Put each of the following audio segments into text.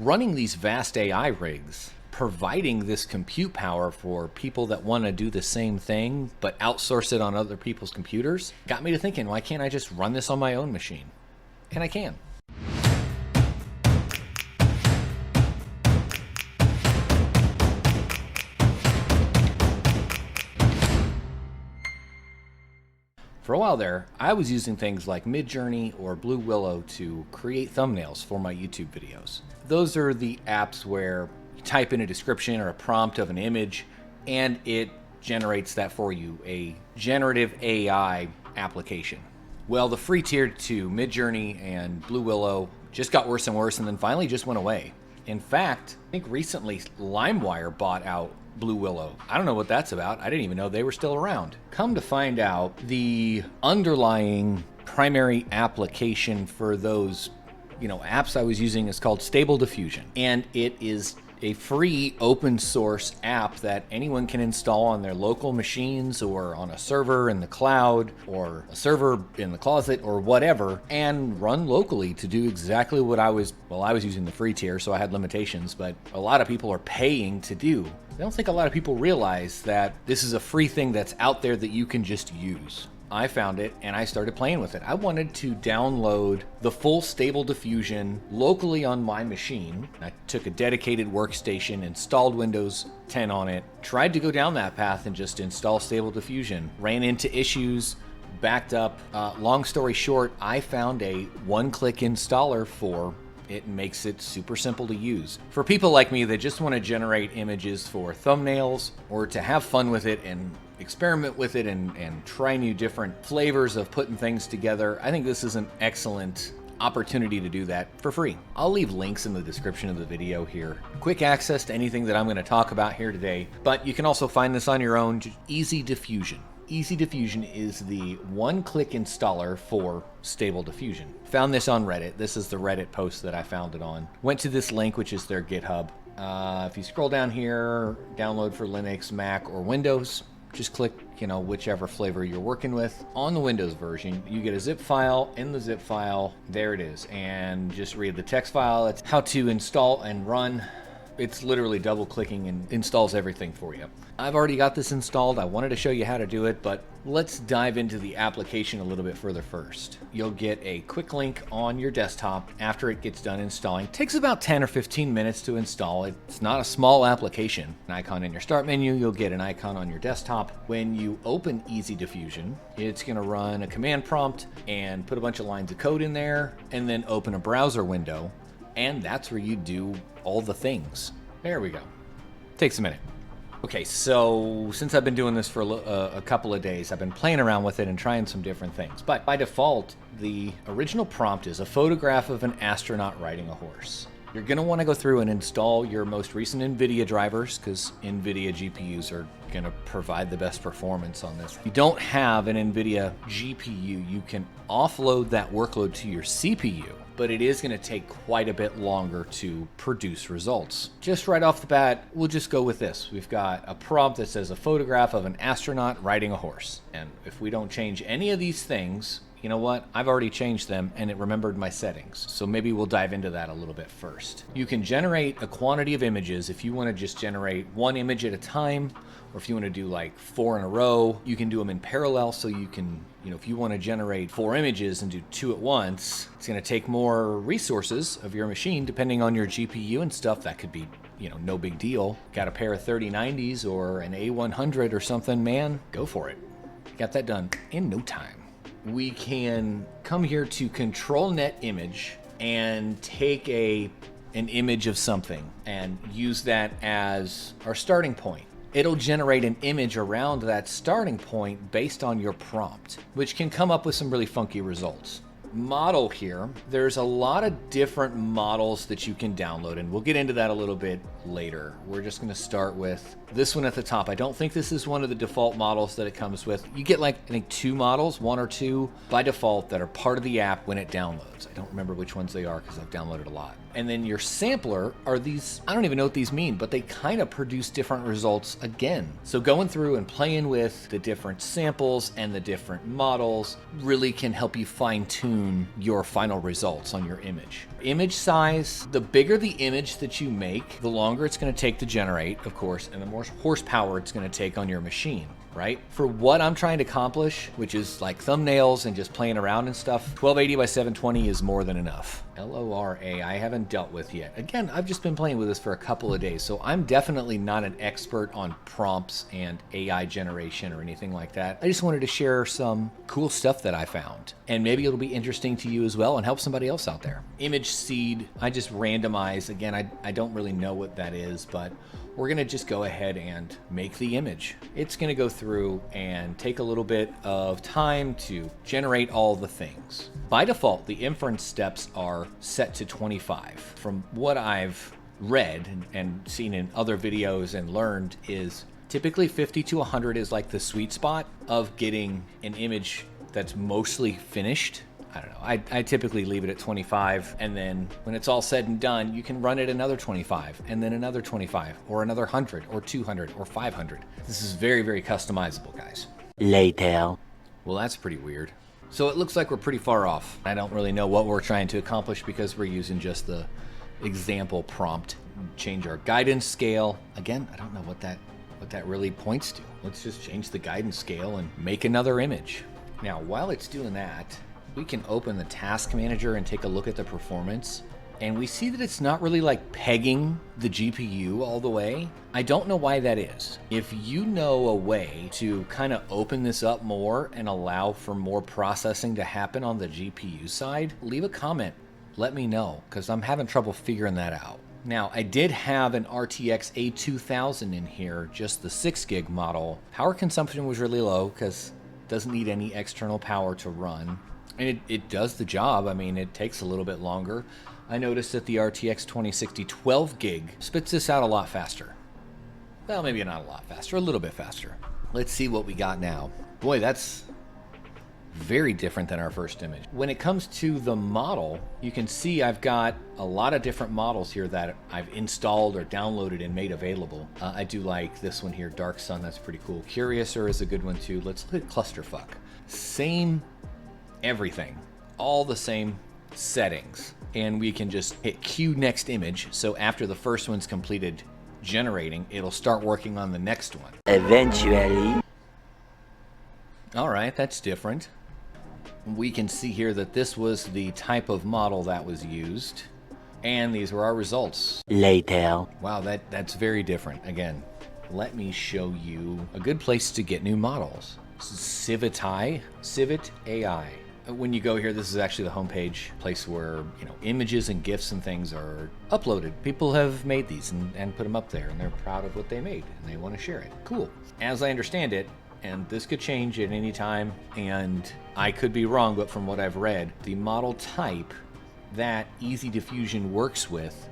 running these vast AI rigs, providing this compute power for people that want to do the same thing but outsource it on other people's computers, got me to thinking, why can't I just run this on my own machine? And I can. For a while there, I was using things like Midjourney or Blue Willow to create thumbnails for my YouTube videos. Those are the apps where you type in a description or a prompt of an image and it generates that for you, a generative AI application. Well, the free tier to Midjourney and Blue Willow just got worse and worse and then finally just went away. In fact, I think recently LimeWire bought out Blue Willow. I don't know what that's about. I didn't even know they were still around. Come to find out, the underlying primary application for those, apps I was using is called Stable Diffusion. And it is a free open source app that anyone can install on their local machines or on a server in the cloud or a server in the closet or whatever, and run locally to do exactly what I was using the free tier, so I had limitations, but a lot of people are paying to do. I don't think a lot of people realize that this is a free thing that's out there that you can just use. I found it and I started playing with it. I wanted to download the full Stable Diffusion locally on my machine. I took a dedicated workstation, installed Windows 10 on it, tried to go down that path and just install Stable Diffusion. Ran into issues, backed up. Long story short, I found a one-click installer for it. Makes it super simple to use. For people like me that just want to generate images for thumbnails or to have fun with it and experiment with it and try new different flavors of putting things together, I think this is an excellent opportunity to do that for free. I'll leave links in the description of the video here. Quick access to anything that I'm going to talk about here today, but you can also find this on your own. Easy Diffusion. Easy Diffusion is the one-click installer for Stable Diffusion. Found this on Reddit. This is the Reddit post that I found it on. Went to this link, which is their GitHub. If you scroll down here, download for Linux, Mac, or Windows. Just click, whichever flavor you're working with. On the Windows version, you get a zip file. In the zip file, there it is. And just read the text file. It's how to install and run. It's literally double clicking and installs everything for you. I've already got this installed. I wanted to show you how to do it, but let's dive into the application a little bit further first. You'll get a quick link on your desktop after it gets done installing. It takes about 10 or 15 minutes to install. It's not a small application. An icon in your start menu, you'll get an icon on your desktop. When you open Easy Diffusion, it's gonna run a command prompt and put a bunch of lines of code in there and then open a browser window. And that's where you do all the things. There we go. Takes a minute. Okay, so since I've been doing this for a couple of days, I've been playing around with it and trying some different things. But by default, the original prompt is a photograph of an astronaut riding a horse. You're going to want to go through and install your most recent NVIDIA drivers because NVIDIA GPUs are going to provide the best performance on this. If you don't have an NVIDIA GPU, you can offload that workload to your CPU, but it is going to take quite a bit longer to produce results. Just right off the bat, we'll just go with this. We've got a prompt that says a photograph of an astronaut riding a horse. And if we don't change any of these things, you know what? I've already changed them and it remembered my settings. So maybe we'll dive into that a little bit first. You can generate a quantity of images if you want to just generate one image at a time, or if you want to do like 4 in a row, you can do them in parallel. So you can, if you want to generate 4 images and do 2 at once, it's going to take more resources of your machine depending on your GPU and stuff. That could be, no big deal. Got a pair of 3090s or an A100 or something, man, go for it. Got that done in no time. We can come here to control net image and take an image of something and use that as our starting point. It'll generate an image around that starting point based on your prompt, which can come up with some really funky results. Model here, there's a lot of different models that you can download, and we'll get into that a little bit later. We're just going to start with this one at the top. I don't think this is one of the default models that it comes with. You get I think 2 models, 1 or 2 by default that are part of the app when it downloads. I don't remember which ones they are because I've downloaded a lot. And then your sampler are these, I don't even know what these mean, but they kind of produce different results again. So going through and playing with the different samples and the different models really can help you fine tune your final results on your image. Image size, the bigger the image that you make, the longer it's going to take to generate, of course, and the more horsepower it's going to take on your machine. Right? For what I'm trying to accomplish, which is like thumbnails and just playing around and stuff, 1280 by 720 is more than enough. LORA, I haven't dealt with yet. Again, I've just been playing with this for a couple of days, so I'm definitely not an expert on prompts and AI generation or anything like that. I just wanted to share some cool stuff that I found, and maybe it'll be interesting to you as well and help somebody else out there. Image seed, I just randomize. Again, I don't really know what that is, but we're gonna just go ahead and make the image. It's gonna go through and take a little bit of time to generate all the things. By default, the inference steps are set to 25. From what I've read and seen in other videos and learned is typically 50 to 100 is like the sweet spot of getting an image that's mostly finished. I don't know, I typically leave it at 25, and then when it's all said and done, you can run it another 25, and then another 25, or another 100, or 200, or 500. This is very, very customizable, guys. Later. Well, that's pretty weird. So it looks like we're pretty far off. I don't really know what we're trying to accomplish because we're using just the example prompt. Change our guidance scale. Again, I don't know what that really points to. Let's just change the guidance scale and make another image. Now, while it's doing that, we can open the task manager and take a look at the performance, and we see that it's not really like pegging the GPU all the way. I don't know why that is. If you know a way to kind of open this up more and allow for more processing to happen on the GPU side, leave a comment. Let me know, because I'm having trouble figuring that out. Now, I did have an RTX A2000 in here, just the 6 gig model. Power consumption was really low because it doesn't need any external power to run. And it does the job. I mean, it takes a little bit longer. I noticed that the RTX 2060 12 gig spits this out a lot faster. Well, maybe not a lot faster, a little bit faster. Let's see what we got now. Boy, that's very different than our first image. When it comes to the model, you can see I've got a lot of different models here that I've installed or downloaded and made available. I do like this one here, Dark Sun, that's pretty cool. Curiouser is a good one too. Let's look at Clusterfuck. Same everything, all the same settings, and we can just hit Q next image. So after the first one's completed generating, it'll start working on the next one. Eventually. All right, that's different. We can see here that this was the type of model that was used, and these were our results. Later. Wow, that's very different. Again, let me show you a good place to get new models. Civit AI. When you go here, this is actually the homepage, place where, you know, images and GIFs and things are uploaded. People have made these and put them up there, and they're proud of what they made, and they want to share it. Cool. As I understand it, and this could change at any time, and I could be wrong, but from what I've read, the model type that Easy Diffusion works with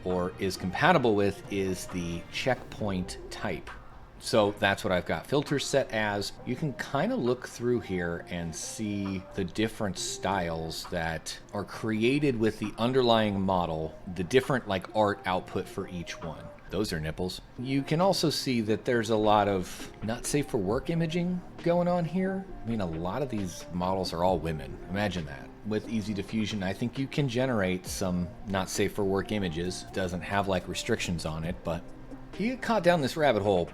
or is compatible with is the checkpoint type. So that's what I've got. Filters set as. You can kind of look through here and see the different styles that are created with the underlying model, the different like art output for each one. Those are nipples. You can also see that there's a lot of not safe for work imaging going on here. I mean, a lot of these models are all women. Imagine that. With Easy Diffusion, I think you can generate some not safe for work images. Doesn't have like restrictions on it, but you get caught down this rabbit hole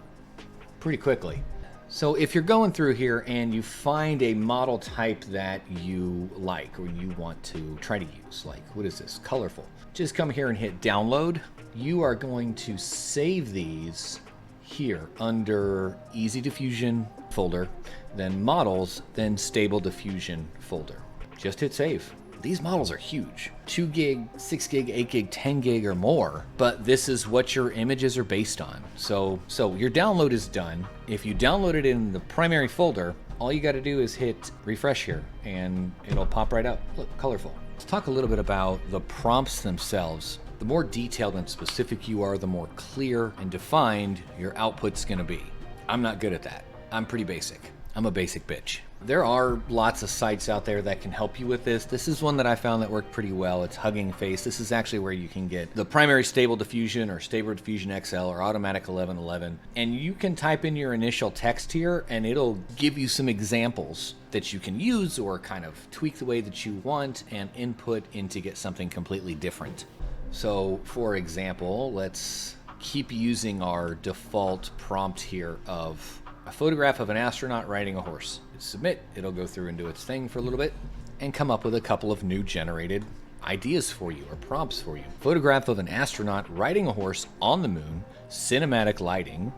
pretty quickly. So if you're going through here and you find a model type that you like or you want to try to use, like, what is this? Colorful. Just come here and hit download. You are going to save these here under Easy Diffusion folder, then models, then Stable Diffusion folder. Just hit save. These models are huge. 2 gig, 6 gig, 8 gig, 10 gig or more, but this is what your images are based on. So your download is done. If you download it in the primary folder, all you got to do is hit refresh here and it'll pop right up. Look, colorful. Let's talk a little bit about the prompts themselves. The more detailed and specific you are, the more clear and defined your output's gonna be. I'm not good at that. I'm pretty basic. I'm a basic bitch. There are lots of sites out there that can help you with this. This is one that I found that worked pretty well. It's Hugging Face. This is actually where you can get the primary Stable Diffusion or Stable Diffusion XL or Automatic 1111. And you can type in your initial text here and it'll give you some examples that you can use or kind of tweak the way that you want and input in to get something completely different. So for example, let's keep using our default prompt here of a photograph of an astronaut riding a horse. Submit, it'll go through and do its thing for a little bit and come up with a couple of new generated ideas for you or prompts for you. Photograph of an astronaut riding a horse on the moon, cinematic lighting,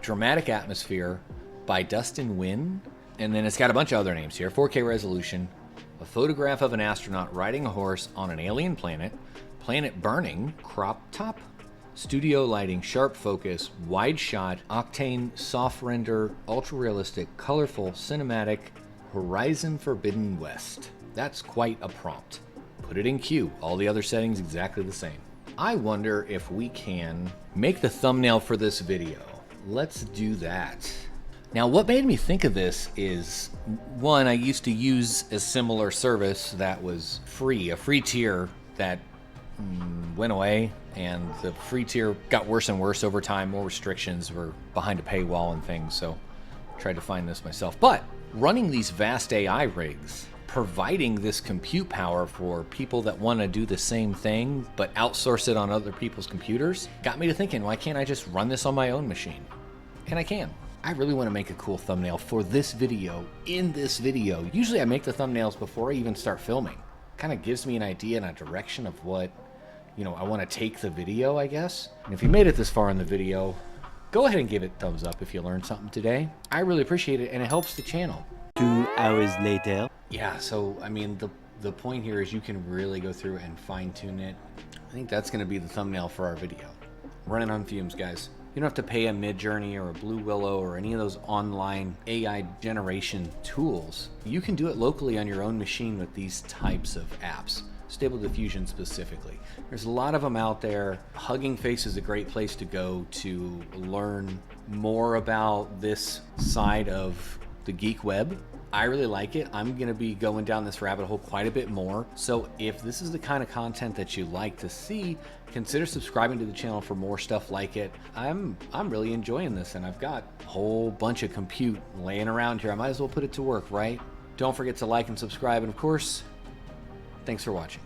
dramatic atmosphere by Dustin Wynn, and then it's got a bunch of other names here. 4K resolution, a photograph of an astronaut riding a horse on an alien planet, planet burning, crop top, studio lighting, sharp focus, wide shot, octane, soft render, ultra realistic, colorful, cinematic, horizon forbidden west. That's quite a prompt. Put it in queue. All the other settings exactly the same. I wonder if we can make the thumbnail for this video. Let's do that. Now, what made me think of this is, one, I used to use a similar service that was free, a free tier that went away, and the free tier got worse and worse over time. More restrictions, were behind a paywall and things, so I tried to find this myself. But running these vast AI rigs, providing this compute power for people that want to do the same thing but outsource it on other people's computers, got me to thinking, why can't I just run this on my own machine? And I can. I really want to make a cool thumbnail for this video, in this video. Usually I make the thumbnails before I even start filming. Kind of gives me an idea and a direction of what, I want to take the video, I guess. And if you made it this far in the video, go ahead and give it a thumbs up if you learned something today. I really appreciate it, and it helps the channel. 2 hours later. Yeah, so, the point here is you can really go through and fine-tune it. I think that's going to be the thumbnail for our video. Running on fumes, guys. You don't have to pay a Midjourney or a Blue Willow or any of those online AI generation tools. You can do it locally on your own machine with these types of apps. Stable Diffusion specifically. There's a lot of them out there. Hugging Face is a great place to go to learn more about this side of the geek web. I really like it. I'm going to be going down this rabbit hole quite a bit more. So if this is the kind of content that you like to see, consider subscribing to the channel for more stuff like it. I'm really enjoying this, and I've got a whole bunch of compute laying around here. I might as well put it to work, right? Don't forget to like and subscribe, and of course, thanks for watching.